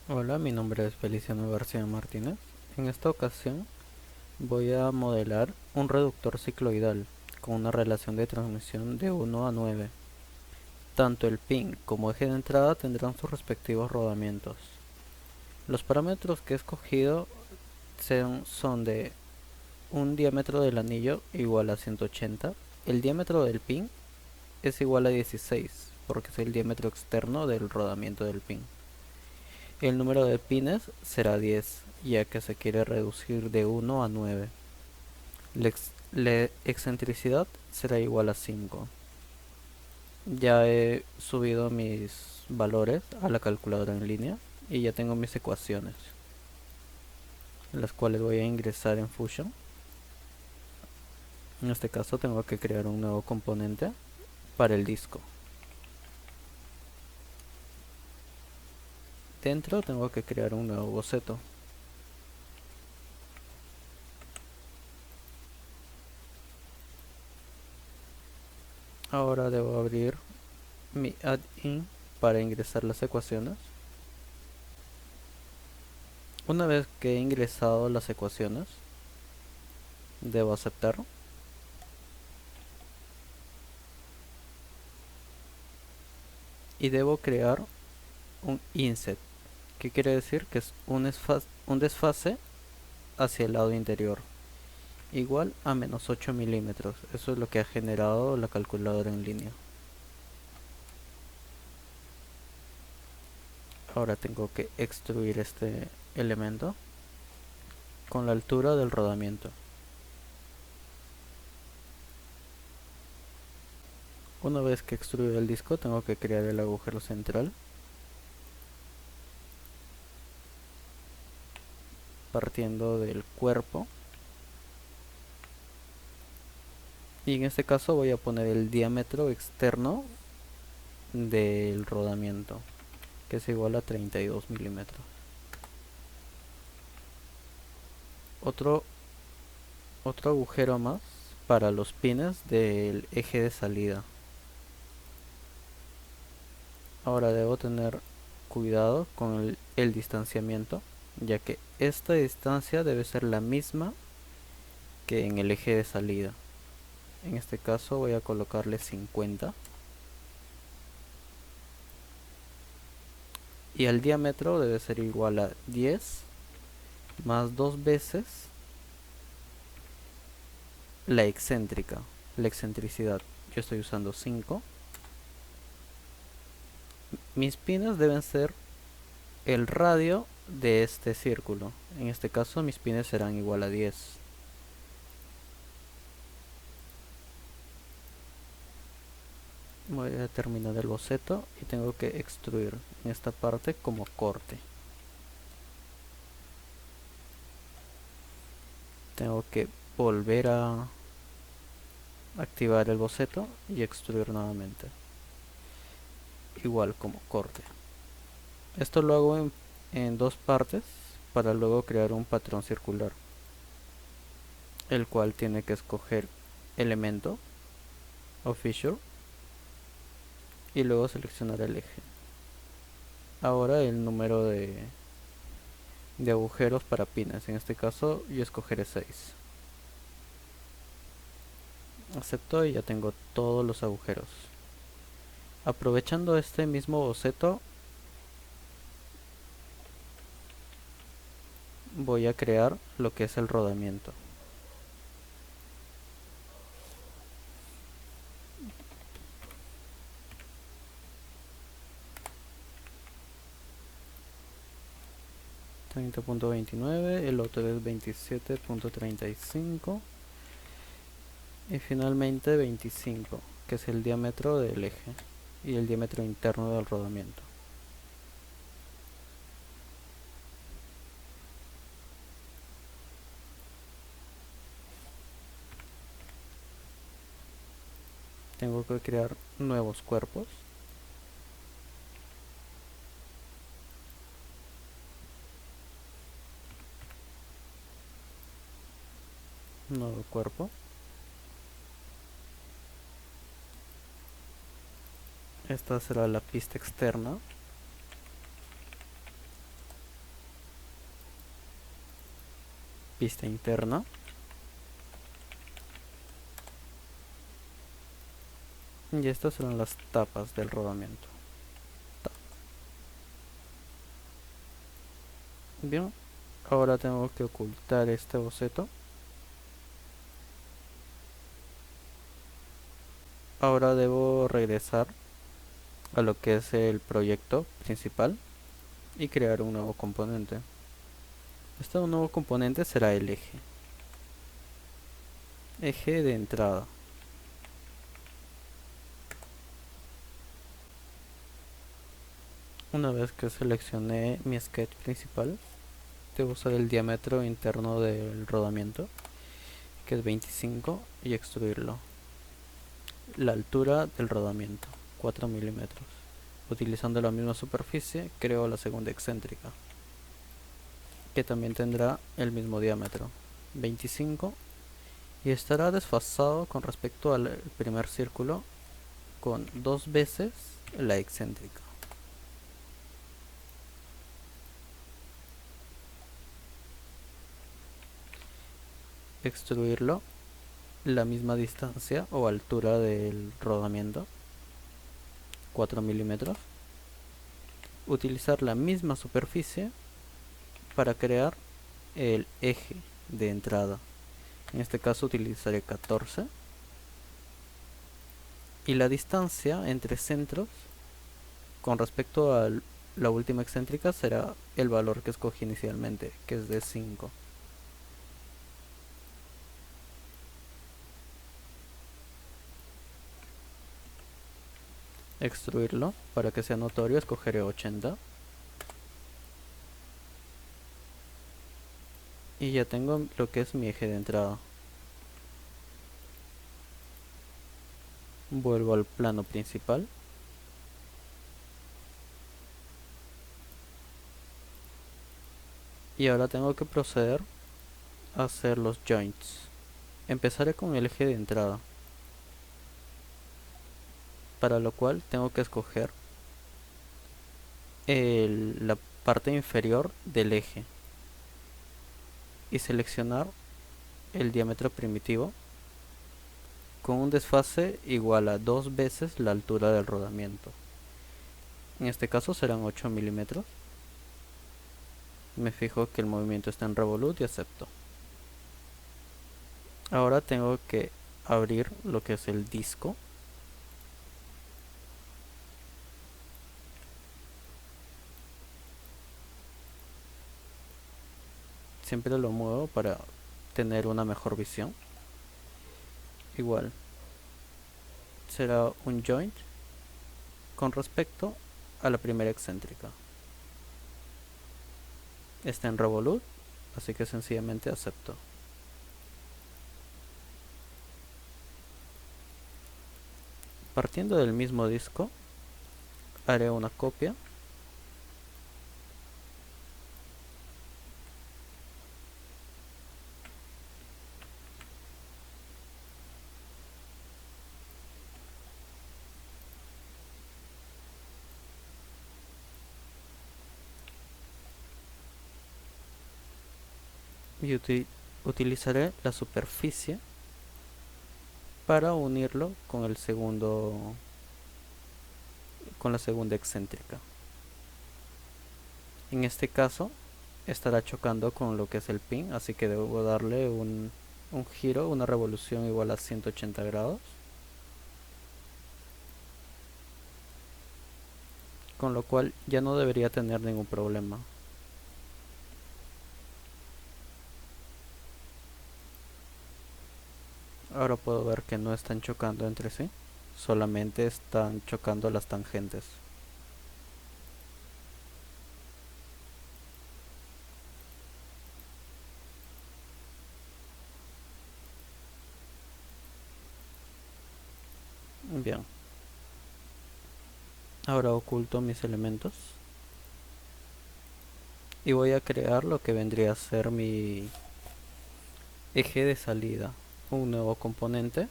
Hola, mi nombre es Feliciano García Martínez. En esta ocasión voy a modelar un reductor cicloidal con una relación de transmisión de 1 a 9. Tanto el pin como eje de entrada tendrán sus respectivos rodamientos. Los parámetros que he escogido son de un diámetro del anillo igual a 180. El diámetro del pin es igual a 16 porque es el diámetro externo del rodamiento del pin. El número de pines será 10, ya que se quiere reducir de 1 a 9. La excentricidad será igual a 5. Ya he subido mis valores a la calculadora en línea y ya tengo mis ecuaciones, las cuales voy a ingresar en Fusion. En este caso tengo que crear un nuevo componente para el disco. Dentro tengo que crear un nuevo boceto. Ahora debo abrir mi add-in para ingresar las ecuaciones. Una vez que he ingresado las ecuaciones, debo aceptar y debo crear un inset, que quiere decir que es un desfase hacia el lado interior, igual a menos 8 milímetros. Eso es lo que ha generado la calculadora en línea. Ahora tengo que extruir este elemento con la altura del rodamiento. Una vez que extruido el disco, tengo que crear el agujero central, partiendo del cuerpo, y en este caso voy a poner el diámetro externo del rodamiento, que es igual a 32 milímetros. Otro, otro agujero más para los pines del eje de salida. Ahora debo tener cuidado con el distanciamiento, ya que esta distancia debe ser la misma que en el eje de salida. En este caso voy a colocarle 50. Y el diámetro debe ser igual a 10 más 2 veces la excéntrica, la excentricidad. Yo estoy usando 5. Mis pines deben ser el radio de este círculo. En este caso mis pines serán igual a 10. Voy a terminar el boceto y tengo que extruir en esta parte como corte. Tengo que volver a activar el boceto y extruir nuevamente, igual como corte. Esto lo hago en dos partes para luego crear un patrón circular, el cual tiene que escoger elemento o fissure y luego seleccionar el eje. Ahora el número de agujeros para pines, en este caso yo escogeré 6. Acepto y ya tengo todos los agujeros. Aprovechando este mismo boceto, voy a crear lo que es el rodamiento. .29, el otro es 27.35 y finalmente 25, que es el diámetro del eje y el diámetro interno del rodamiento. Tengo que crear nuevos cuerpos. Nuevo cuerpo. Esta será la pista externa. pista interna. Y estas serán las tapas del rodamiento. Bien, ahora tengo que ocultar este boceto. Ahora debo regresar a lo que es el proyecto principal y crear un nuevo componente. Este nuevo componente será el eje de entrada. Una vez que seleccioné mi sketch principal, debo usar el diámetro interno del rodamiento, que es 25, y extruirlo. La altura del rodamiento, 4 milímetros. Utilizando la misma superficie, creo la segunda excéntrica, que también tendrá el mismo diámetro, 25, y estará desfasado con respecto al primer círculo con 2 veces la excéntrica. Extruirlo la misma distancia o altura del rodamiento, 4 milímetros. Utilizar la misma superficie para crear el eje de entrada. En este caso utilizaré 14. Y la distancia entre centros con respecto a la última excéntrica será el valor que escogí inicialmente, que es de 5. Extruirlo para que sea notorio, escogeré 80. Y ya tengo lo que es mi eje de entrada. Vuelvo al plano principal. Y ahora tengo que proceder a hacer los joints. Empezaré con el eje de entrada, para lo cual tengo que escoger la parte inferior del eje y seleccionar el diámetro primitivo con un desfase igual a 2 veces la altura del rodamiento. En este caso serán 8 milímetros. Me fijo que el movimiento está en revolute y acepto. Ahora tengo que abrir lo que es el disco. Siempre lo muevo para tener una mejor visión. Igual será un joint con respecto a la primera excéntrica. Está en revolute, así que sencillamente acepto. Partiendo del mismo disco, haré una copia y utilizaré la superficie para unirlo con con la segunda excéntrica. En este caso estará chocando con lo que es el pin, así que debo darle un giro, una revolución igual a 180 grados, con lo cual ya no debería tener ningún problema. Ahora puedo ver que no están chocando entre sí, solamente están chocando las tangentes. Bien, ahora oculto mis elementos y voy a crear lo que vendría a ser mi eje de salida, un nuevo componente,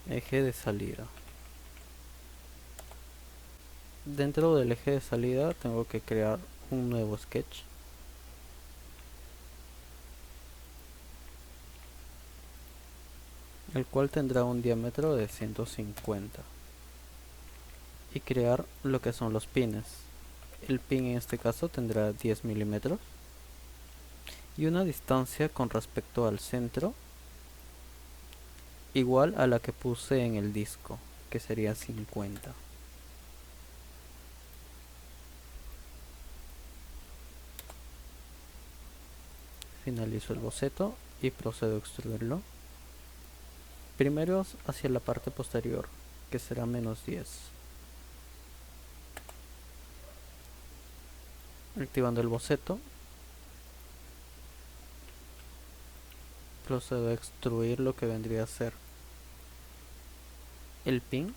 eje de salida. Dentro del eje de salida tengo que crear un nuevo sketch el cual tendrá un diámetro de 150, y crear lo que son los pines. El pin en este caso tendrá 10 milímetros y una distancia con respecto al centro igual a la que puse en el disco, que sería 50. Finalizo el boceto y procedo a extruirlo. Primero hacia la parte posterior, que será -10. Activando el boceto, procedo a extruir lo que vendría a ser el pin.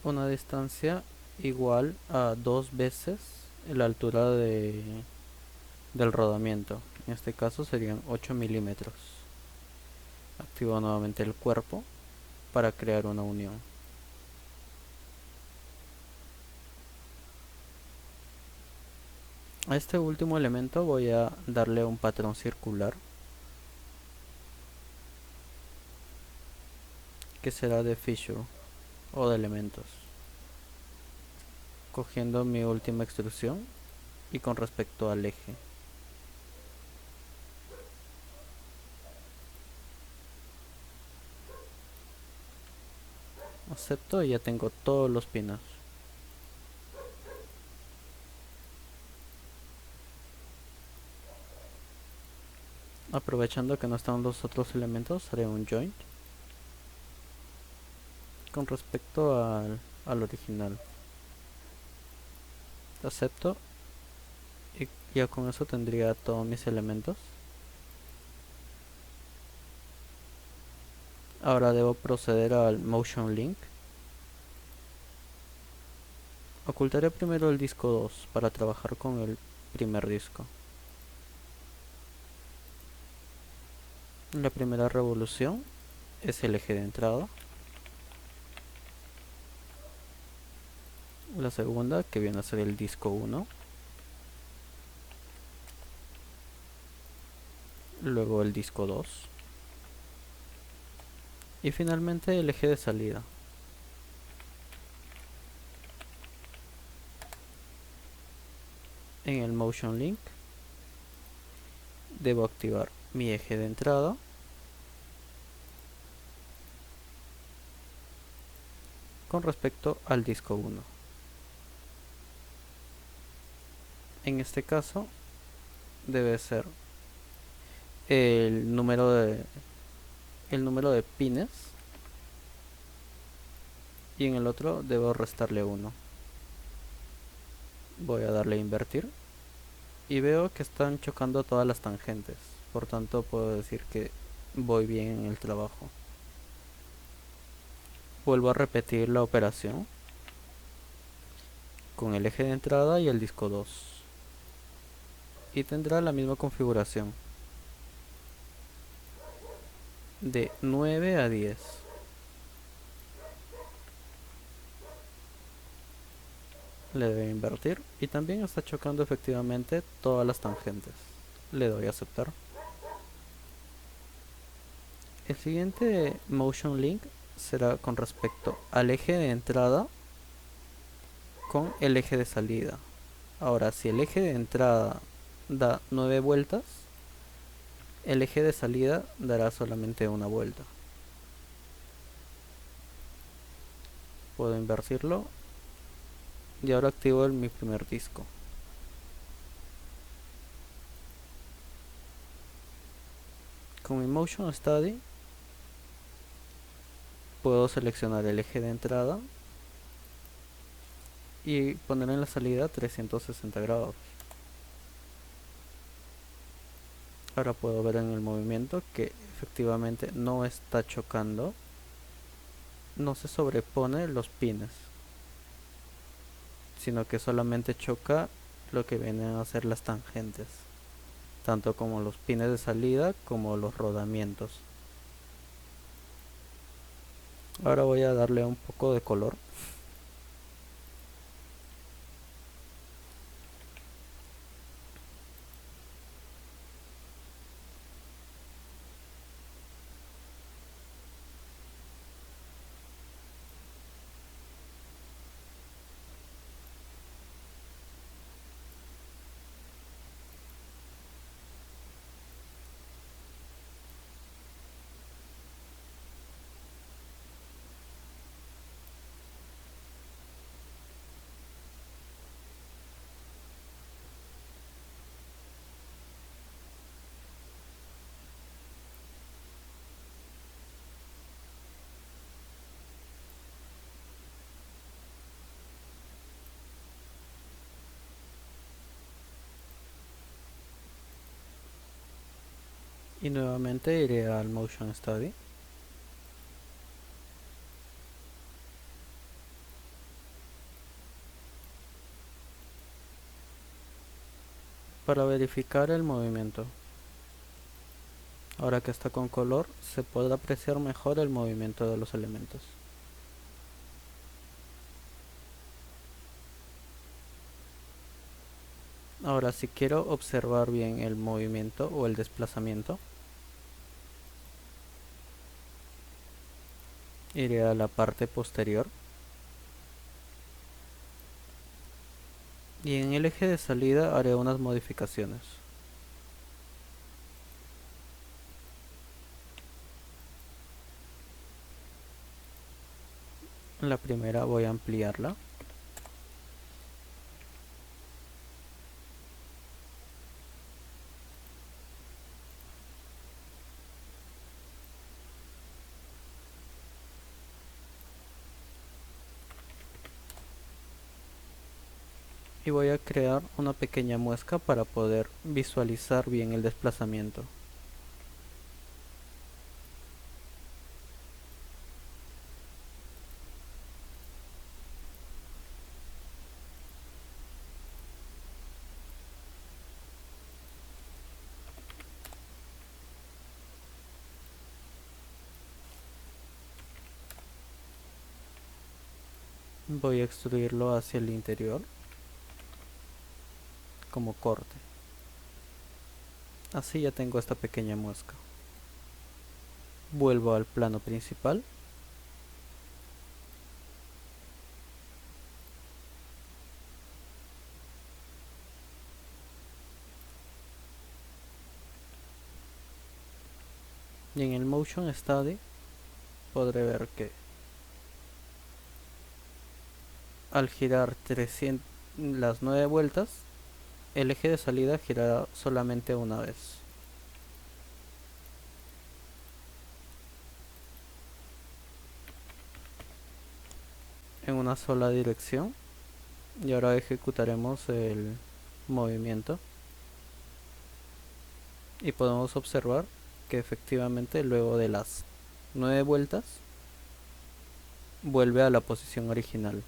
Una distancia igual a 2 veces la altura del rodamiento. En este caso serían 8 milímetros. Activo nuevamente el cuerpo para crear una unión. A este último elemento voy a darle un patrón circular, que será de fissure o de elementos. Cogiendo mi última extrusión y con respecto al eje. Acepto y ya tengo todos los pinos. Aprovechando que no están los otros elementos, haré un joint con respecto al original. Acepto y ya con eso tendría todos mis elementos. Ahora debo proceder al Motion Link. Ocultaré primero el disco 2 para trabajar con el primer disco. La primera revolución es el eje de entrada. La segunda, que viene a ser el disco 1. Luego el disco 2. Y finalmente el eje de salida. En el Motion Link debo activar mi eje de entrada, con respecto al disco 1. En este caso debe ser el número de pines, y en el otro debo restarle 1. Voy a darle a invertir y veo que están chocando todas las tangentes, por tanto puedo decir que voy bien en el trabajo. Vuelvo a repetir la operación con el eje de entrada y el disco 2 y tendrá la misma configuración de 9 a 10. Le doy a invertir y también está chocando efectivamente todas las tangentes. Le doy a aceptar. El siguiente Motion Link será con respecto al eje de entrada con el eje de salida. Ahora, si el eje de entrada da 9 vueltas, el eje de salida dará solamente una vuelta. Puedo invertirlo y ahora activo mi primer disco. Con mi Motion Study puedo seleccionar el eje de entrada y poner en la salida 360 grados. Ahora puedo ver en el movimiento que efectivamente no está chocando, no se sobrepone los pines, sino que solamente choca lo que vienen a ser las tangentes, tanto como los pines de salida como los rodamientos. Ahora voy a darle un poco de color y nuevamente iré al Motion Study. Para verificar el movimiento. Ahora que está con color, se podrá apreciar mejor el movimiento de los elementos. Ahora, si quiero observar bien el movimiento o el desplazamiento, iré a la parte posterior y en el eje de salida haré unas modificaciones. La primera voy a ampliarla. Y voy a crear una pequeña muesca para poder visualizar bien el desplazamiento. Voy a extruirlo hacia el interior como corte. Así ya tengo esta pequeña muesca. Vuelvo al plano principal. Y en el Motion Study podré ver que al girar 300, las 9 vueltas, el eje de salida girará solamente una vez. En una sola dirección. Y ahora ejecutaremos el movimiento. Y podemos observar que efectivamente luego de las 9 vueltas vuelve a la posición original.